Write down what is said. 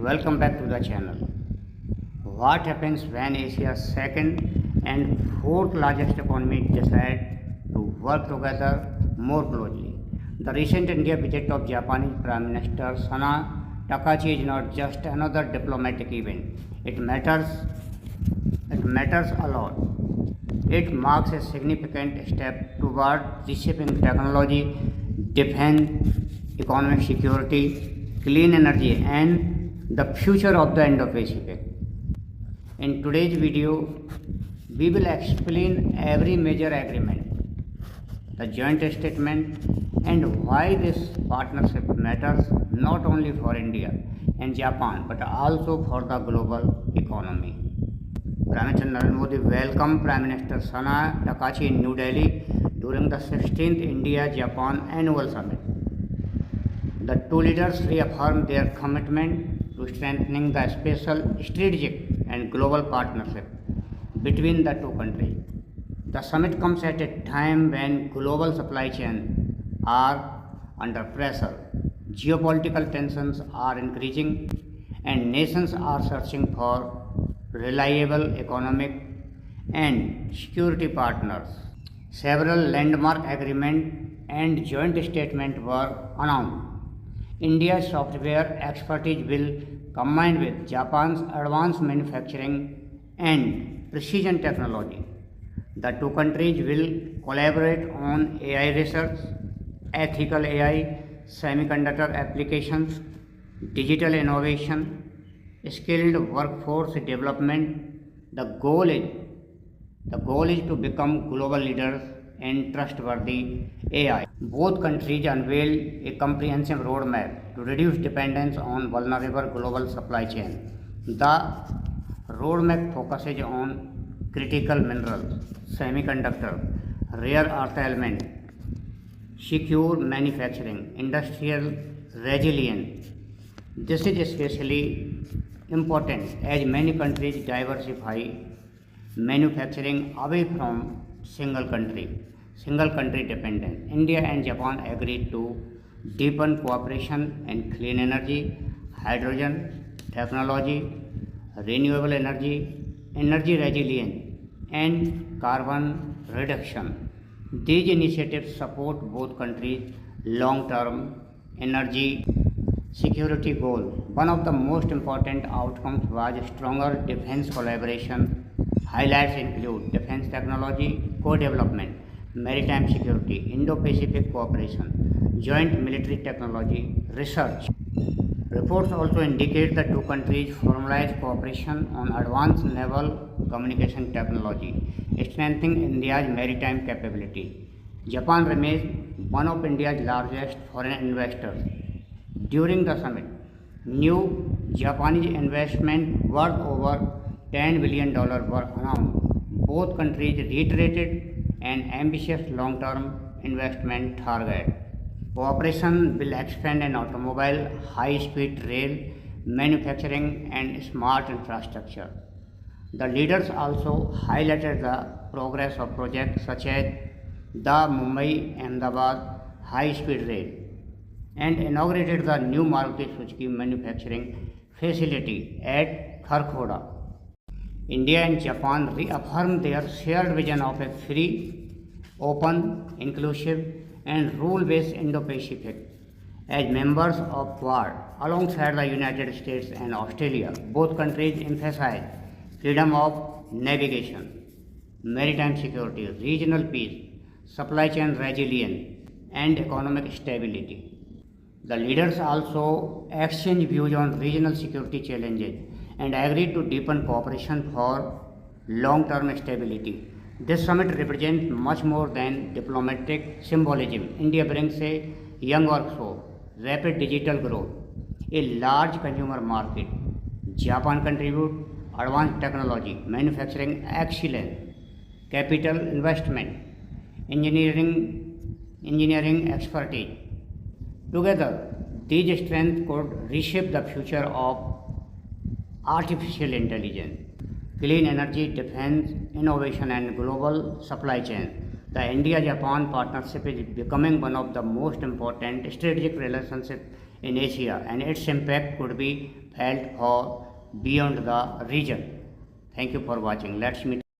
welcome back to the channel. What happens when Asia's second and fourth largest economy decide to work together more closely? The recent India visit of Japanese Prime Minister Sana Takachi is not just another diplomatic event. It matters a lot. It marks a significant step toward reshaping technology, defense, economic security, clean energy, and the future of the Indo-Pacific. In today's video, we will explain every major agreement, the joint statement, and why this partnership matters not only for India and Japan but also for the global economy. Prime Minister Narendra Modi welcomed Prime Minister Sana Takachi in New Delhi during the 16th India-Japan Annual Summit. The two leaders reaffirmed their commitment to strengthening the special strategic and global partnership between the two countries. The summit comes at a time when global supply chains are under pressure, geopolitical tensions are increasing, and nations are searching for reliable economic and security partners. Several landmark agreements and joint statements were announced. India's software expertise will combine with Japan's advanced manufacturing and precision technology. The two countries will collaborate on AI research, ethical AI, semiconductor applications, digital innovation, skilled workforce development. The goal is to become global leaders in trustworthy AI. Both countries unveiled a comprehensive roadmap to reduce dependence on vulnerable global supply chains. The roadmap focuses on critical minerals, semiconductors, rare earth elements, secure manufacturing, industrial resilience. This is especially important as many countries diversify manufacturing away from single country dependence. India and Japan agreed to deepen cooperation in clean energy, hydrogen technology, renewable energy, energy resilience, and carbon reduction. These initiatives support both countries' long-term energy security goals. One of the most important outcomes was stronger defense collaboration. Highlights include defense technology co-development, maritime security, Indo-Pacific cooperation, joint military technology research. Reports also indicate the two countries formalized cooperation on advanced naval communication technology, strengthening India's maritime capability. Japan remains one of India's largest foreign investors. During the summit, new Japanese investment worth over $10 billion were announced. Both countries reiterated an ambitious long-term investment target. Cooperation will expand in automobile, high-speed rail, manufacturing, and smart infrastructure. The leaders also highlighted the progress of projects such as the Mumbai-Ahmedabad high-speed rail and inaugurated the new Maruti Suzuki manufacturing facility at Kharkhoda. India and Japan reaffirmed their shared vision of a free, open, inclusive, and rule-based Indo-Pacific. As members of Quad, alongside the United States and Australia, both countries emphasized freedom of navigation, maritime security, regional peace, supply chain resilience, and economic stability. The leaders also exchanged views on regional security challenges and agreed to deepen cooperation for long-term stability. This summit represents much more than diplomatic symbolism. India brings a young workforce, rapid digital growth, a large consumer market. Japan contributes advanced technology, manufacturing excellence, capital investment, engineering expertise. Together, these strengths could reshape the future of artificial intelligence, clean energy, defense, innovation, and global supply chain. The India-Japan partnership is becoming one of the most important strategic relationships in Asia, and its impact could be felt for beyond the region. Thank you for watching. Let's meet